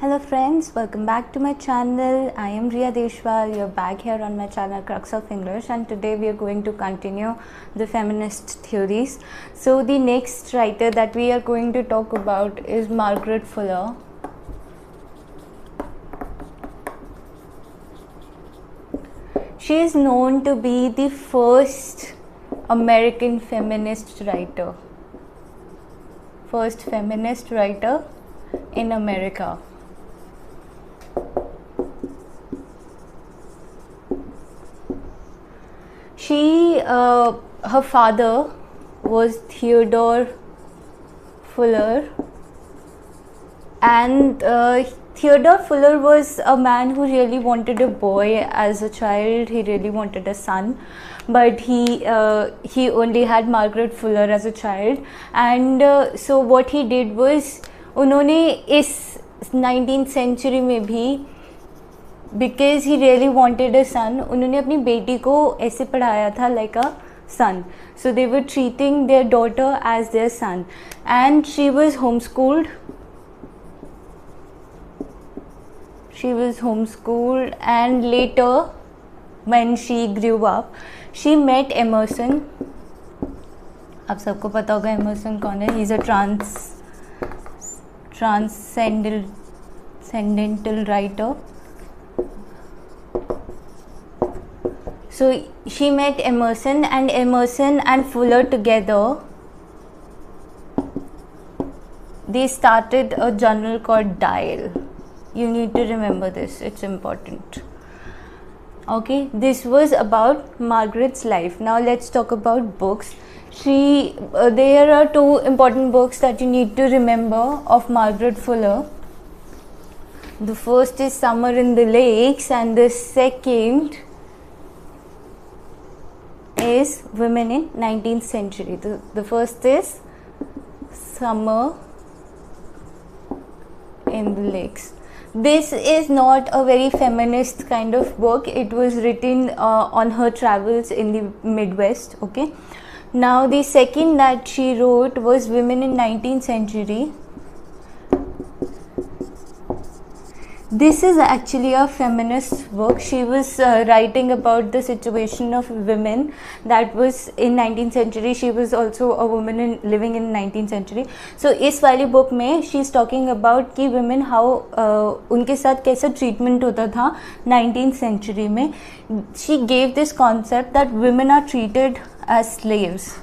Hello friends, welcome back to my channel. I am Riya Deshwal. You're back here on my channel Crux of English, and today we are going to continue the feminist theories. So the next writer that we are going to talk about is Margaret Fuller. She is known to be the first American feminist writer. First feminist writer in America. Her father was Theodore Fuller, and Theodore Fuller was a man who really wanted a boy as a child. He really wanted a son, but he only had Margaret Fuller as a child, and so what he did was उन्होंने इस 19th century में भी because he really wanted a son, उन्होंने अपनी बेटी को ऐसे पढ़ाया था like a son. So they were treating their daughter as their son, and she was homeschooled. And later, when she grew up, she met Emerson. आप सबको पता होगा Emerson कौन है? He's a transcendental writer. So she met Emerson and Fuller together, they started a journal called Dial. You need to remember this, it's important. Okay, this was about Margaret's life. Now let's talk about books. There are two important books that you need to remember of Margaret Fuller. The first is Summer in the Lakes, and the second is Women in 19th Century. The first is Summer in the Lakes. This is not a very feminist kind of book. It was written on her travels in the Midwest. Okay. Now the second that she wrote was Women in 19th Century. This is actually a feminist book. She was writing about the situation of women that was in 19th century. She was also a woman living in 19th century. So इस वाली book में she is talking about कि women how उनके साथ कैसा treatment होता था 19th century में. She gave this concept that women are treated as slaves.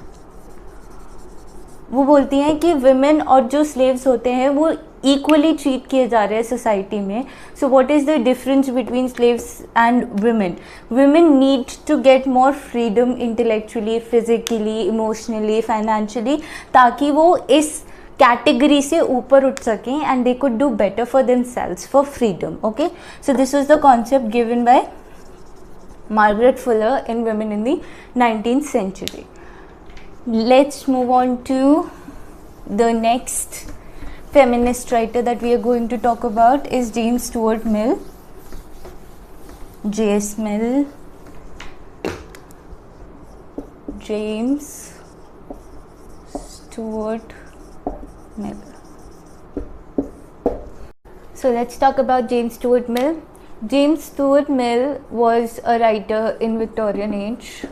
वो बोलती हैं कि women और जो slaves होते हैं वो equally treat किए जा रहे हैं society में. So what is the difference between slaves and women? Women need to get more freedom intellectually, physically, emotionally, financially, ताकि वो इस category से ऊपर उठ सकें and they could do better for themselves, for freedom. Okay, so this was the concept given by Margaret Fuller in Women in the 19th Century. Let's move on to the next feminist writer that we are going to talk about is James Stuart Mill. James Stuart Mill. So let's talk about James Stuart Mill. James Stuart Mill was a writer in Victorian age.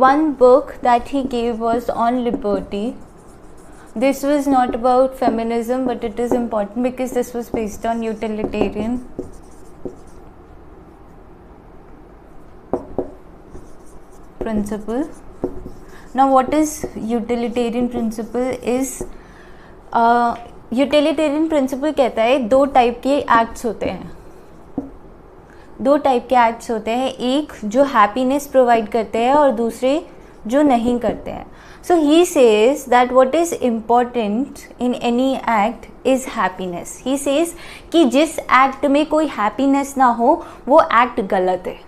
One book that he gave was on liberty. This was not about feminism, but it is important because this was based on utilitarian principle. Now what is utilitarian principle is utilitarian principle कहता है दो type के acts होते हैं. दो type के acts होते हैं, एक जो हैप्पीनेस प्रोवाइड करते हैं और दूसरे जो नहीं करते हैं. So he says that what is important in any act is happiness. He says कि जिस एक्ट में कोई हैप्पीनेस ना हो वो एक्ट गलत है.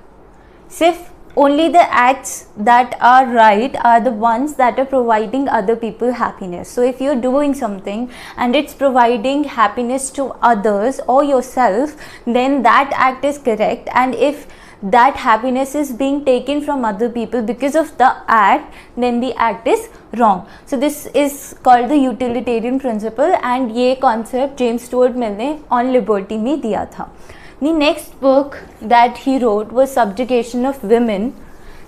सिर्फ only the acts that are right are the ones that are providing other people happiness. So if you're doing something and it's providing happiness to others or yourself, then that act is correct. And if that happiness is being taken from other people because of the act, then the act is wrong. So this is called the utilitarian principle, and ये concept James Stuart Mill ने on liberty में दिया था. The next book that he wrote was Subjugation of Women.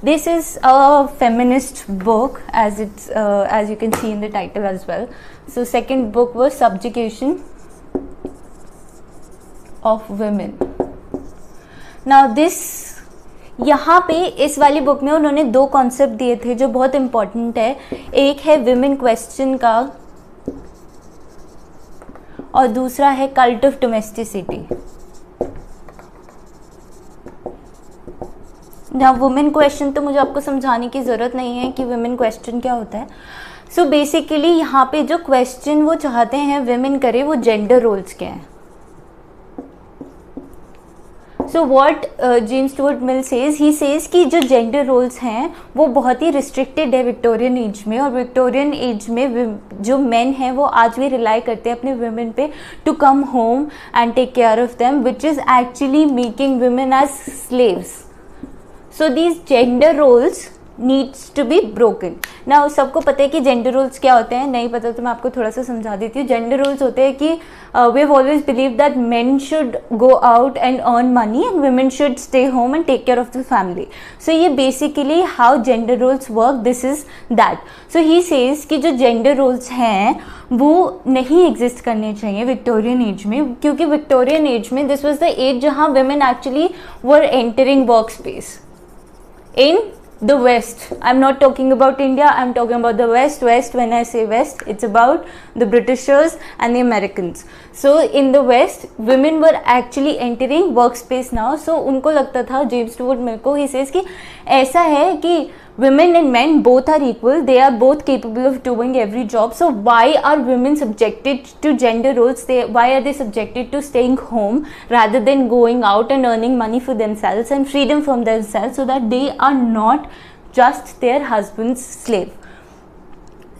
This is a feminist book, as you can see in the title as well. So second book was Subjugation of Women. Now this, यहाँ पे इस वाली book में उन्होंने दो concept दिए थे जो बहुत इम्पोर्टेंट है. एक है विमेन क्वेश्चन का और दूसरा है कल्ट ऑफ डोमेस्टिसिटी. ना वुमेन क्वेश्चन तो मुझे आपको समझाने की ज़रूरत नहीं है कि वुमेन क्वेश्चन क्या होता है. सो बेसिकली यहाँ पे जो क्वेश्चन वो चाहते हैं विमेन करे वो जेंडर रोल्स के हैं. So what James Stuart Mill says, he says कि जो जेंडर रोल्स हैं वो बहुत ही रिस्ट्रिक्टेड है विक्टोरियन एज में, और विक्टोरियन एज में जो मेन हैं वो आज भी रिलाई करते हैं अपने वुमेन पे to come home and take care of them, which is actually making women as slaves. So these gender roles needs to be broken. Now सबको पता है कि gender roles क्या होते हैं, नहीं पता तो मैं आपको थोड़ा सा समझा देती हूँ. Gender roles होते हैं कि we have always believed that men should go out and earn money and women should stay home and take care of the family. So ये basically how gender roles work. This is that. So he says कि जो gender roles हैं वो नहीं exist करने चाहिए Victorian age में, क्योंकि विक्टोरियन एज में दिस वाज द एज जहाँ women actually were entering workspace. In the West, I'm not talking about India, I'm talking about the West. When I say West, it's about the Britishers and the Americans. So in the West, women were actually entering workspace now. So उनको लगता था, James Stuart Mill को, he says कि ऐसा है कि women and men both are equal, they are both capable of doing every job. So why are women subjected to gender roles? Why are they subjected to staying home rather than going out and earning money for themselves and freedom from themselves, so that they are not just their husband's slave?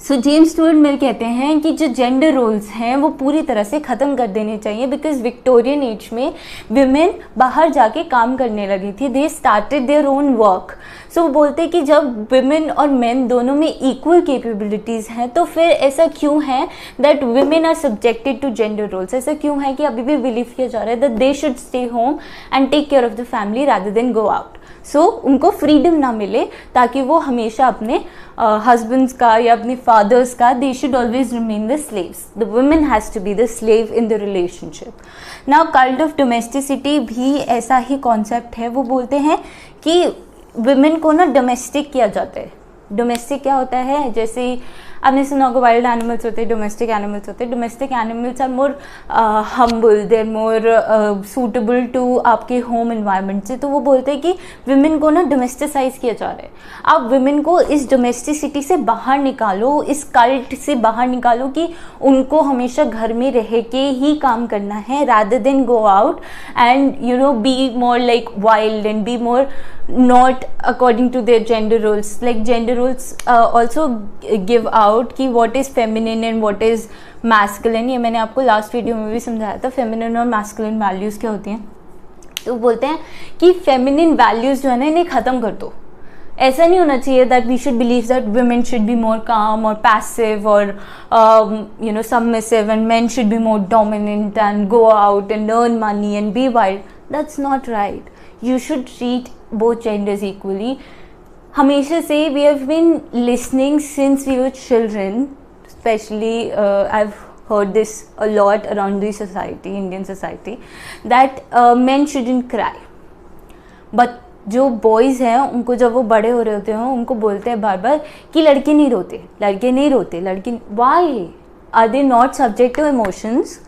So James Stuart Mill कहते हैं कि जो gender roles हैं वो पूरी तरह से ख़त्म कर देने चाहिए, बिकॉज विक्टोरियन एज में विमेन बाहर जाके काम करने लगी थी. They started their own work. So वो बोलते हैं कि जब विमेन और मेन दोनों में इक्वल कैपेबिलिटीज़ हैं तो फिर ऐसा क्यों है that women are subjected to gender roles. ऐसा क्यों है कि अभी भी बिलीव किया जा रहा है that they should stay home and take care of the family rather than go out. So उनको फ्रीडम ना मिले ताकि वो हमेशा अपने हस्बैंड्स का या अपने फादर्स का, they should always remain the slaves. The women has to be the slave in the relationship. Now cult of domesticity भी ऐसा ही कॉन्सेप्ट है. वो बोलते हैं कि वुमेन को ना डोमेस्टिक किया जाता है. डोमेस्टिक क्या होता है, जैसे आपने सुना होगा वाइल्ड एनिमल्स होते हैं, डोमेस्टिक एनिमल्स होते हैं. Domestic animals are more humble, they are more suitable to आपके होम इन्वायरमेंट से. तो वो बोलते हैं कि विमेन को ना डोमेस्टिसाइज किया जा रहा है. आप विमेन को इस डोमेस्टिसिटी से बाहर निकालो, इस कल्ट से बाहर निकालो कि उनको हमेशा घर में रह के ही काम करना है rather than go out and you know be more like wild and be more not according to their gender roles. Like gender roles also give out कि what is feminine and what is masculine. ये मैंने आपको last video में भी समझाया था, feminine और masculine values क्या होती हैं. तो बोलते हैं कि feminine values जो है ना इन्हें ख़त्म कर दो. ऐसा नहीं होना चाहिए that we should believe that women should be more calm or passive or you know submissive and men should be more dominant and go out and earn money and be wild. That's not right. You should treat both genders equally. हमेशा से we have been listening since we were children, especially I've heard this a lot around the society, Indian society, that men shouldn't cry. But जो boys हैं उनको जब वो बड़े हो रहे होते हैं उनको बोलते हैं बार बार कि लड़के नहीं रोते, लड़के नहीं रोते, लड़के. Why? Are they not subject to emotions?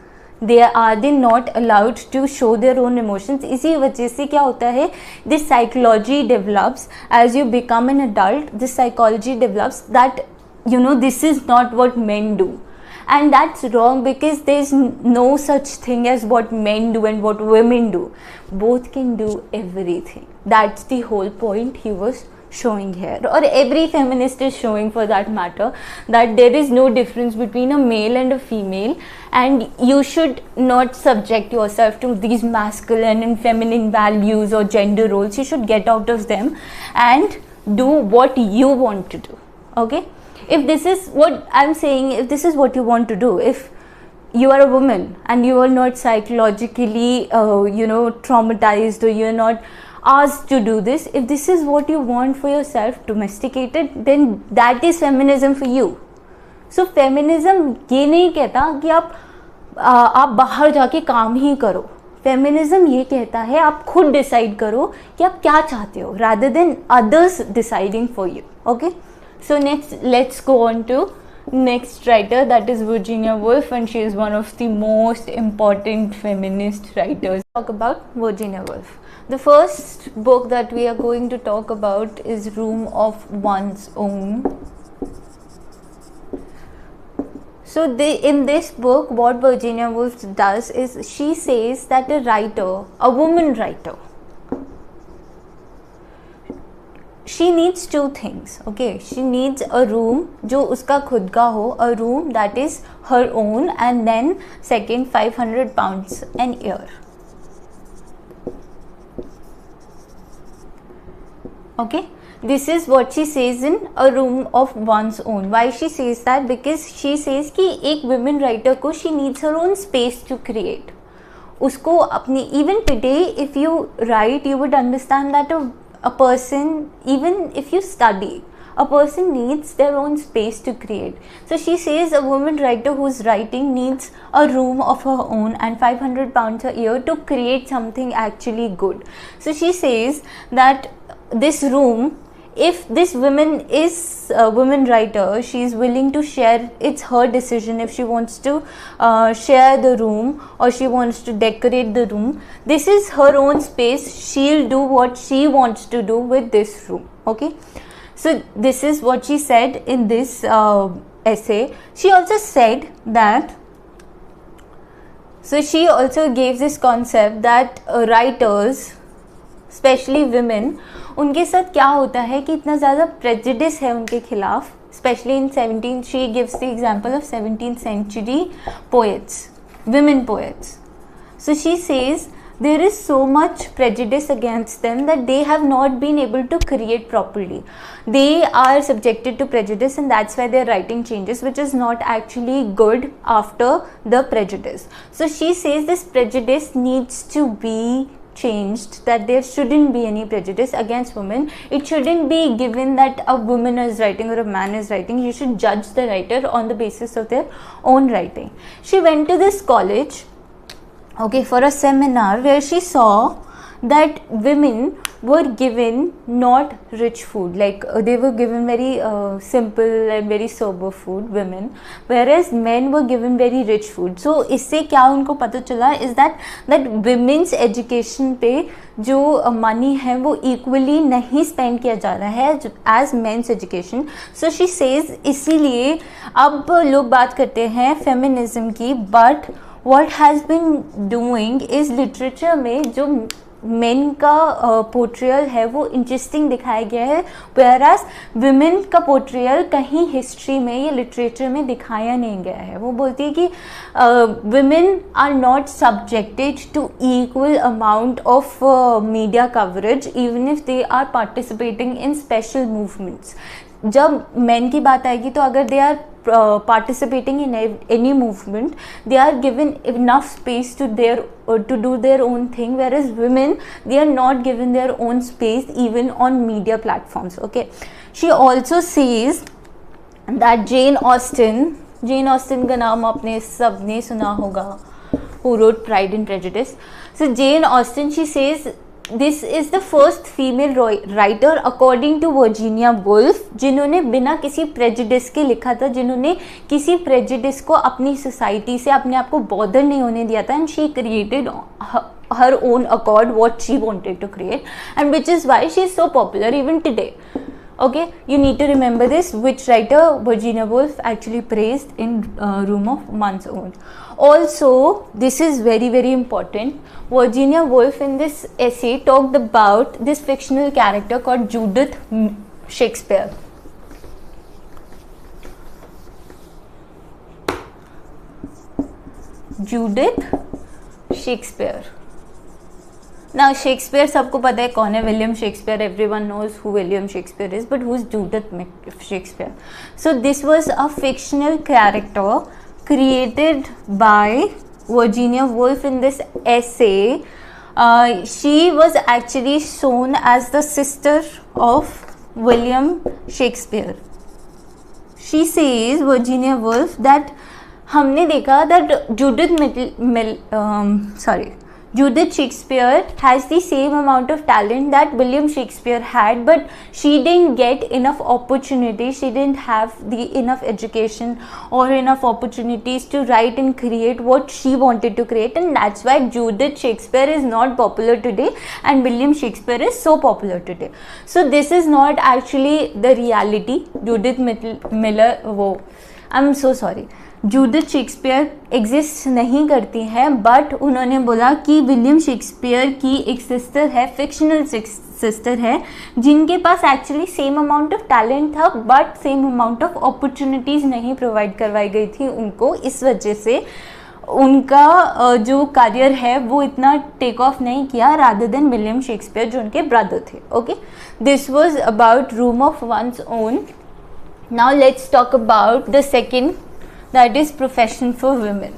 are they not allowed to show their own emotions? इसी वजह से क्या होता है, this psychology develops as you become an adult. This psychology develops that you know this is not what men do, and that's wrong because there's no such thing as what men do and what women do. Both can do everything. That's the whole point he was showing here, or every feminist is showing for that matter, that there is no difference between a male and a female, and you should not subject yourself to these masculine and feminine values or gender roles. You should get out of them and do what you want to do. Okay, if this is what I'm saying, if this is what you want to do, if you are a woman and you are not psychologically traumatized, or you're not asked to do this, if this is what you want for yourself, domesticated, then that is feminism for you. So feminism ये नहीं कहता कि आप बाहर जाके काम ही करो. Feminism ये कहता है आप खुद डिसाइड करो कि आप क्या चाहते हो, rather than others deciding for you. Okay, so next let's go on to next writer, that is Virginia Woolf, and she is one of the most important feminist writers. Talk about Virginia Woolf. The first book that we are going to talk about is Room of One's Own. So in this book, what Virginia Woolf does is she says that a writer, a woman writer, she needs two things. Okay, she needs a room जो उसका खुद का हो, a room that is her own, and then second, 500 pounds an year. Okay, this is what she says in a room of one's own. Why she says that? Because she says कि एक women writer को she needs her own space to create. उसको अपनी, even today if you write, you would understand that a person, even if you study, a person needs their own space to create. So she says a woman writer who's writing needs a room of her own and 500 pounds a year to create something actually good. So she says that this room, if this woman is a woman writer, she is willing to share, it's her decision if she wants to share the room or she wants to decorate the room. This is her own space, she'll do what she wants to do with this room. Okay, so this is what she said in this essay. She also said that, so she also gave this concept that writers, specially women, उनके साथ क्या होता है कि इतना ज़्यादा prejudice है उनके खिलाफ, specially in 17, she gives the example of 17th century poets, women poets. So she says there is so much prejudice against them that they have not been able to create properly. They are subjected to prejudice, and that's why their writing changes, which is not actually good after the prejudice. So she says this prejudice needs to be changed, that there shouldn't be any prejudice against women. It shouldn't be given that a woman is writing or a man is writing. You should judge the writer on the basis of their own writing. She went to this college, okay, for a seminar where she saw that women were given not rich food, like they were given very simple and very sober food, women, whereas men were given very rich food. So इससे क्या उनको पता चला is that women's education पे जो money है वो equally नहीं spend किया जा रहा है as men's education. So she says इसीलिए अब लोग बात करते हैं feminism की, but what has been doing is literature में जो मेन का पोर्ट्रियल है वो इंटरेस्टिंग दिखाया गया है, whereas विमेन का पोर्ट्रियल कहीं हिस्ट्री में या लिटरेचर में दिखाया नहीं गया है. वो बोलती है कि women are not subjected to equal amount of media coverage even if they are participating in special movements. जब मेन की बात आएगी तो अगर they are participating in any movement, they are given enough space to do their own thing, whereas women, they are not given their own space even on media platforms. Okay, she also says that Jane Austen का नाम आपने सबने सुना होगा, who wrote Pride and Prejudice. So Jane Austen, she says this is the first female writer according to Virginia Woolf जिन्होंने बिना किसी prejudice के लिखा था, जिन्होंने किसी prejudice को अपनी society से अपने आप को bother नहीं होने दिया था, and she created her own accord what she wanted to create, and which is why she is so popular even today. Okay, you need to remember this, which writer Virginia Woolf actually praised in Room of One's Own. Also, this is very very important. Virginia Woolf in this essay talked about this fictional character called Judith Shakespeare. Judith Shakespeare. Now Shakespeare सबको पता है कौन है, William Shakespeare, everyone knows who William Shakespeare is, but who's Judith Shakespeare? So this was a fictional character created by Virginia Woolf in this essay. She was actually shown as the sister of William Shakespeare. She says, Virginia Woolf, that हमने देखा that Judith Shakespeare has the same amount of talent that William Shakespeare had, but she didn't get enough opportunity. She didn't have enough education or enough opportunities to write and create what she wanted to create, and that's why Judith Shakespeare is not popular today and William Shakespeare is so popular today. So this is not actually the reality. Judith Shakespeare exist नहीं करती है, but उन्होंने बोला कि William Shakespeare की एक sister है, fictional sister है, जिनके पास actually same amount of talent था but same amount of opportunities नहीं प्रोवाइड करवाई गई थी उनको. इस वजह से उनका जो करियर है वो इतना टेक ऑफ नहीं किया रादर देन विलियम शेक्सपियर जो उनके ब्रदर थे. Okay, this was about room of one's own. Now let's talk about the second, that is profession for women.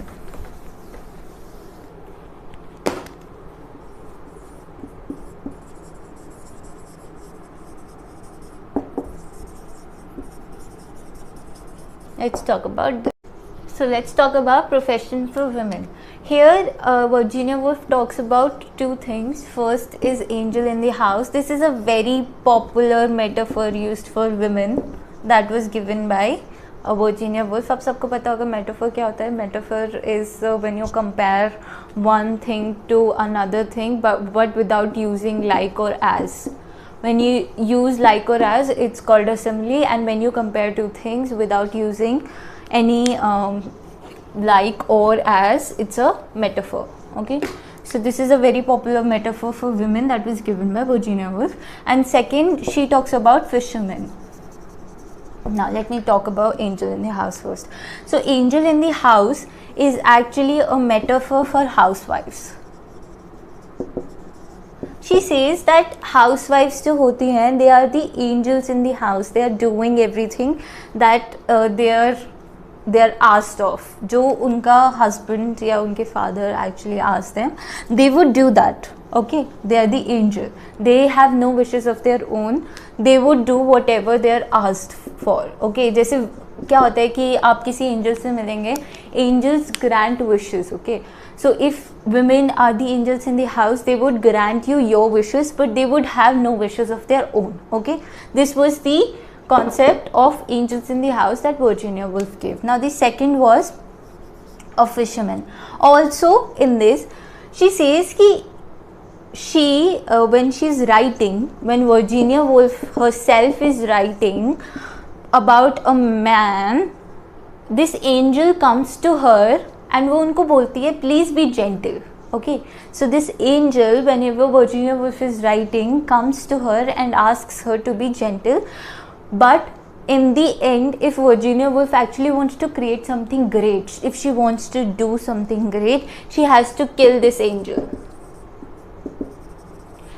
Let's talk about this. So let's talk about profession for women. Here Virginia Woolf talks about two things. First is angel in the house. This is a very popular metaphor used for women that was given by Virginia Woolf. आप सबको पता होगा metaphor क्या होता है. Metaphor is when you compare one thing to another thing but without using like और as. When you use like or as, it's called a simile, and when you compare two things without using any like or as, it's a metaphor. Okay, so this is a very popular metaphor for women that was given by Virginia Woolf. And second, she talks about fishermen. Now let me talk about angel in the house first. So angel in the house is actually a metaphor for housewives. She says that housewives जो होती हैं, they are the angels in the house. They are doing everything that they are asked of. जो उनका husband या उनके father actually asked them, they would do that. Okay, they are the angel. They have no wishes of their own. They would do whatever they are asked for. Okay, जैसे क्या होता है कि आप किसी एंजल से मिलेंगे, angels grant wishes. Okay, so if women are the angels in the house, they would grant you your wishes, but they would have no wishes of their own. Okay, this was the concept of angels in the house that Virginia Woolf gave. Now the second was a fisherman. Also in this, she says कि when she's writing, when Virginia Woolf herself is writing about a man, this angel comes to her and वो उनको बोलती है please be gentle. Okay, so this angel, whenever Virginia Woolf is writing, comes to her and asks her to be gentle. But in the end, if Virginia Woolf actually wants to create something great, if she wants to do something great, she has to kill this angel.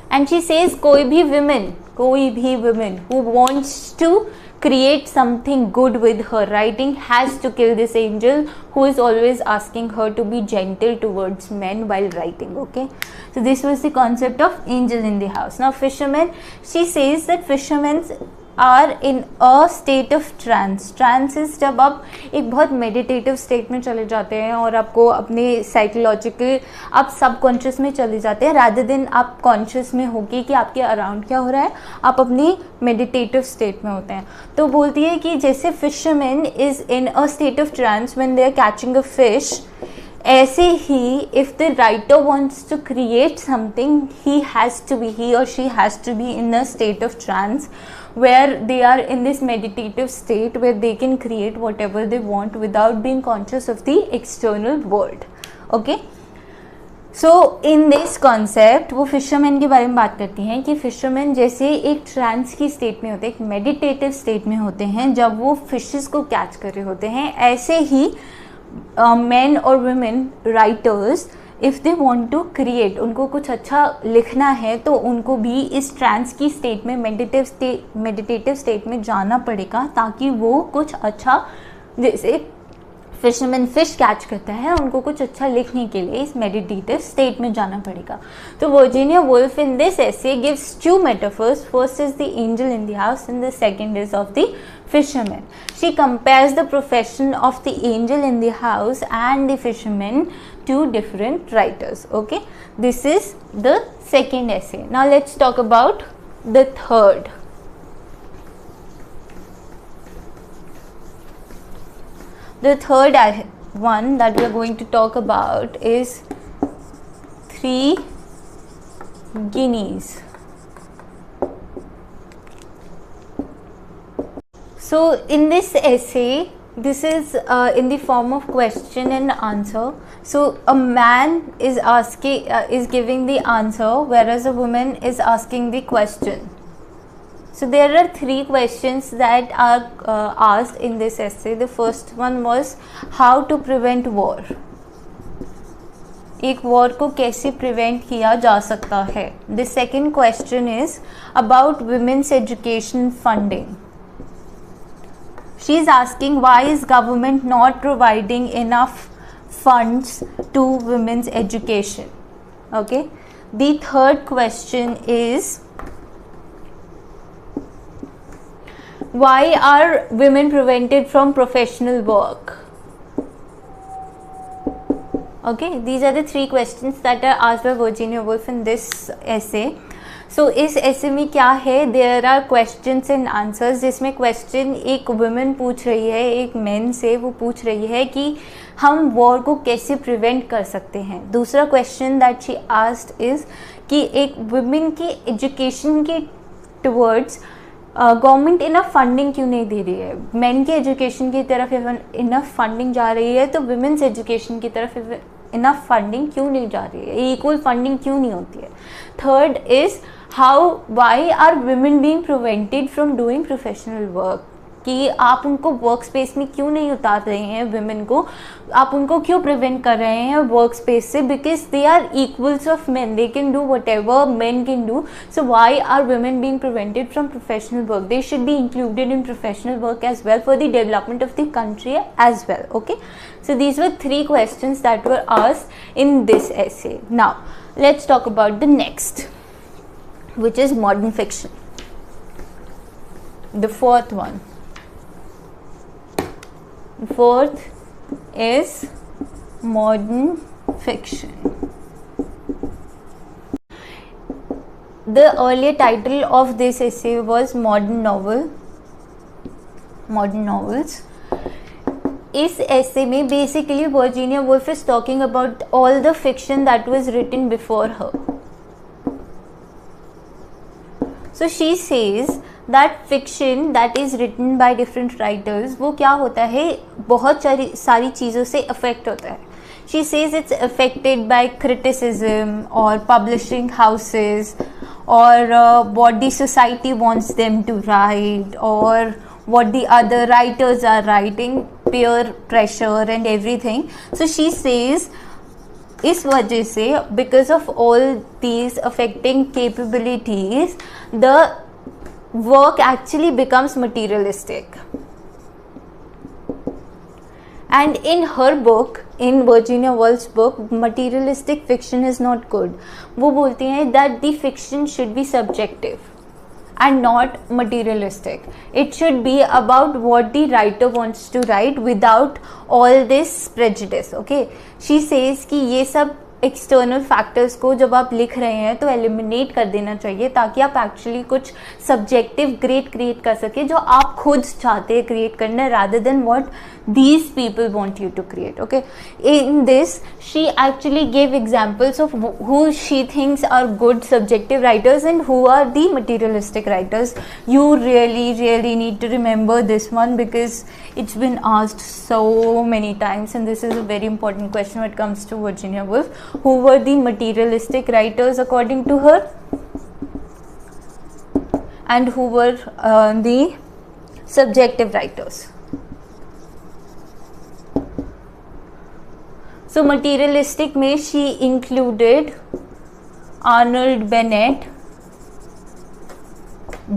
And she says कोई भी women who wants to create something good with her writing has to kill this angel who is always asking her to be gentle towards men while writing. Okay, so this was the concept of angel in the house. Now fishermen, she says that fishermen are in a state of trance. Trance is जब आप एक बहुत meditative state में चले जाते हैं और आपको अपने साइकोलॉजिकल, आप सबकॉन्शियस में चले जाते हैं रादर देन आप कॉन्शियस में होके कि आपके अराउंड क्या हो रहा है, आप अपनी मेडिटेटिव स्टेट में होते हैं. तो बोलती है कि जैसे fisherman is in a state of trance when they are catching a fish, ऐसे ही if the writer wants to create something, he or she has to be in a state of trance where they are in this meditative state where they can create whatever they want without being conscious of the external world. Okay, so in this concept वो fisherman के बारे में बात करती हैं कि fisherman जैसे एक ट्रांस की स्टेट में होते हैं, एक मेडिटेटिव स्टेट में होते हैं जब वो फिशेस को कैच कर रहे होते हैं, ऐसे ही मेन और women writers if they want to create, उनको कुछ अच्छा लिखना है तो उनको भी इस ट्रांस की स्टेट में मेडिटेटिव स्टेट में जाना पड़ेगा ताकि वो कुछ अच्छा, जैसे फिशरमैन फिश कैच करता है, उनको कुछ अच्छा लिखने के लिए इस मेडिटेटिव स्टेट में जाना पड़ेगा. तो Virginia Woolf in this essay gives two metaphors. First is the angel in the house and the second is of the fisherman. She compares the profession of the angel in the house and the fisherman to different writers. Okay, this is the second essay. Now let's talk about the third. The third one that we are going to talk about is Three Guineas. So in this essay, this is in the form of question and answer. So a man is giving the answer, whereas a woman is asking the question. So there are three questions that are asked in this essay. The first one was how to prevent war. एक war को कैसे prevent किया जा सकता है. The second question is about women's education funding. She is asking why is government not providing enough funds to women's education. Okay. The third question is why are women prevented from professional work. Okay, these are the three questions that are asked by Virginia Woolf in this essay. सो इस ऐसे में क्या है, there are questions and answers, जिसमें question एक women पूछ रही है एक मैन से, वो पूछ रही है कि हम वॉर को कैसे प्रिवेंट कर सकते हैं. दूसरा question that she asked is कि एक वुमेन की एजुकेशन के टुवर्ड्स गवर्नमेंट इनफ फंडिंग क्यों नहीं दे रही है. मैन के एजुकेशन की तरफ इनफ फंडिंग जा रही है तो वुमेन्स एजुकेशन की तरफ इनफ फंडिंग क्यों नहीं जा रही है, इक्वल फंडिंग क्यों नहीं होती है. Third is why are women being prevented from doing professional work, कि आप उनको वर्क स्पेस में क्यों नहीं उतार रहे हैं, वुमेन को आप उनको क्यों प्रिवेंट कर रहे हैं वर्क स्पेस से, because they are equals of men, they can do whatever men can do. So why are women being prevented from professional work, they should be included in professional work as well for the development of the country as well. Okay, so these were three questions that were asked in this essay. Now let's talk about the next, which is modern fiction, the fourth one. The fourth is modern fiction. The earlier title of this essay was modern novels. इस ऐसे में basically Virginia Woolf is talking about all the fiction that was written before her. So she says that fiction that is written by different writers, वो क्या होता है, बहुत सारी चीज़ों से अफेक्ट होता है. She says it's affected by criticism और पब्लिशिंग हाउसेस और what the society wants them to write or what the other writers are writing, peer pressure and everything. So she says इस वजह से because of all these affecting capabilities the work actually becomes materialistic. And in her book, in Virginia Woolf's book, materialistic fiction is not good. वो बोलती हैं that the fiction should be subjective and not materialistic. It should be about what the writer wants to write without all this prejudice. Okay, she says कि ये सब external factors को जब आप लिख रहे हैं तो एलिमिनेट कर देना चाहिए, ताकि आप एक्चुअली कुछ सब्जेक्टिव ग्रेड क्रिएट कर सके जो आप खुद चाहते हैं क्रिएट करना, rather than what these people want you to create. Okay, in this she actually gave examples of who she thinks are good subjective writers and who are the materialistic writers. You really need to remember this one because it's been asked so many times, and this is a very important question when it comes to Virginia Woolf. Who were the materialistic writers according to her, and who were the subjective writers? So materialistic में she included Arnold Bennett,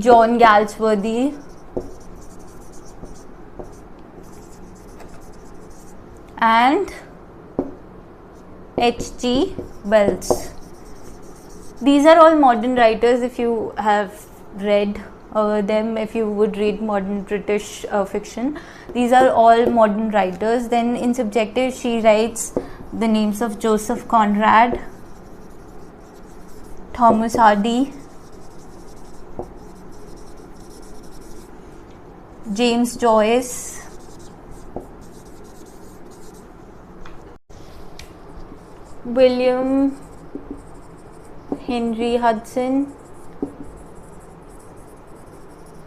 John Galsworthy, and H.G. Wells. These are all modern writers. If you have read them, if you would read modern British fiction, these are all modern writers. Then in subjective she writes the names of Joseph Conrad, Thomas Hardy, James Joyce, William Henry Hudson,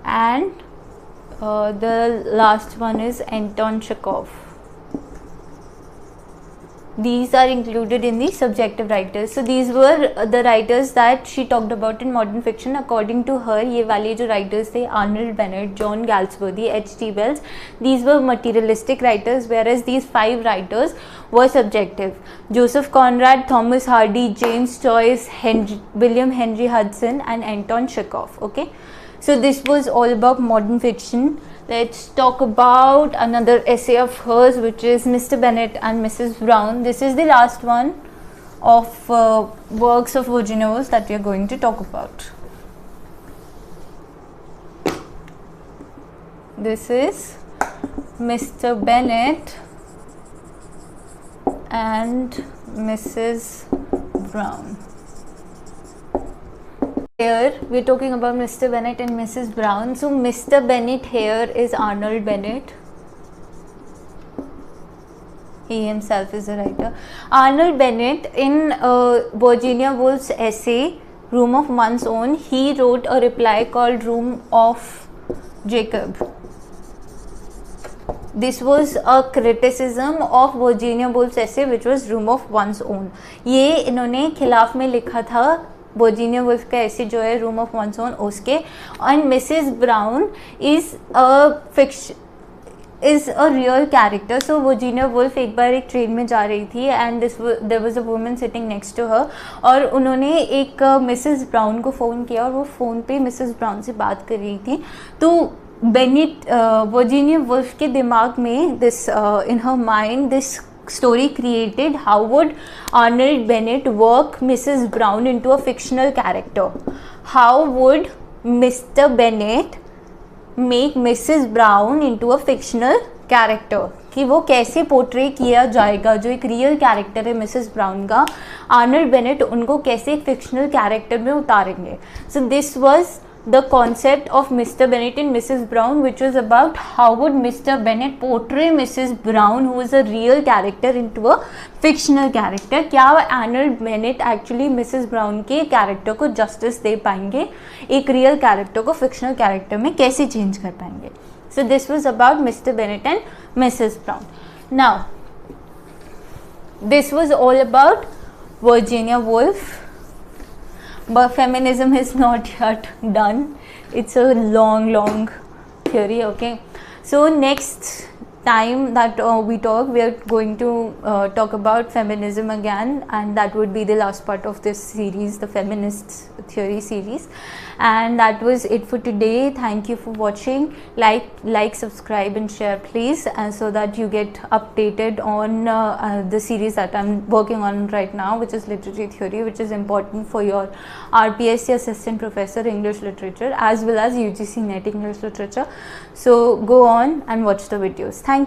and the last one is Anton Chekhov. These are included in the subjective writers. So these were the writers that she talked about in modern fiction. According to her, ये वाले जो writers थे, Arnold Bennett, John Galsworthy, H.G. Wells, these were materialistic writers, whereas these 5 writers were subjective. Joseph Conrad, Thomas Hardy, James Joyce, William Henry Hudson, and Anton Chekhov. Okay, so this was all about modern fiction. Let's talk about another essay of hers, which is Mr. Bennet and Mrs. Brown. This is the last one of works of Virginia Woolf that we are going to talk about. This is Mr. Bennet and Mrs. Brown. Here we are talking about Mr. Bennet and Mrs. Brown. So Mr. Bennet here is Arnold Bennett. He himself is a writer. Arnold Bennett, in Virginia Woolf's essay Room of One's Own, he wrote a reply called Room of Jacob. This was a criticism of Virginia Woolf's essay which was Room of One's Own. ये इन्होंने खिलाफ में लिखा था Virginia Woolf का ऐसे जो है रूम ऑफ वंस ओन उसके. And Mrs Brown is a real character. So Virginia Woolf एक बार एक ट्रेन में जा रही थी and there was a woman sitting next to her, और उन्होंने एक मिसेस ब्राउन को फ़ोन किया और वो फ़ोन पे मिसेस ब्राउन से बात कर रही थी. तो बेनिट वर्जीनिया वुल्फ के दिमाग में this in her mind this story created. How would Arnold Bennett work Mrs. Brown into a fictional character? How would Mr. Bennett make Mrs. Brown into a fictional character? कि वो कैसे portray किया जाएगा, जो एक रियल कैरेक्टर है Mrs Brown का, Arnold Bennett उनको कैसे एक फिक्शनल कैरेक्टर में उतारेंगे. So this was the concept of Mr. Bennet and Mrs. Brown, which was about how would Mr. Bennet portray Mrs. Brown, who is a real character, into a fictional character. क्या Arnold Bennett actually Mrs. Brown के character को justice दे पाएंगे, एक real character को fictional character में कैसे change कर पाएंगे. So this was about Mr. Bennet and Mrs. Brown. Now this was all about Virginia Woolf. But feminism is not yet done. It's a long theory. Okay, so next time that we talk, we are going to talk about feminism again, and that would be the last part of this series, the feminist theory series. And that was it for today. Thank you for watching. Like, subscribe and share please, and so that you get updated on the series that I'm working on right now, which is literary theory, which is important for your RPSC assistant professor English literature as well as UGC NET English literature. So go on and watch the videos. Thank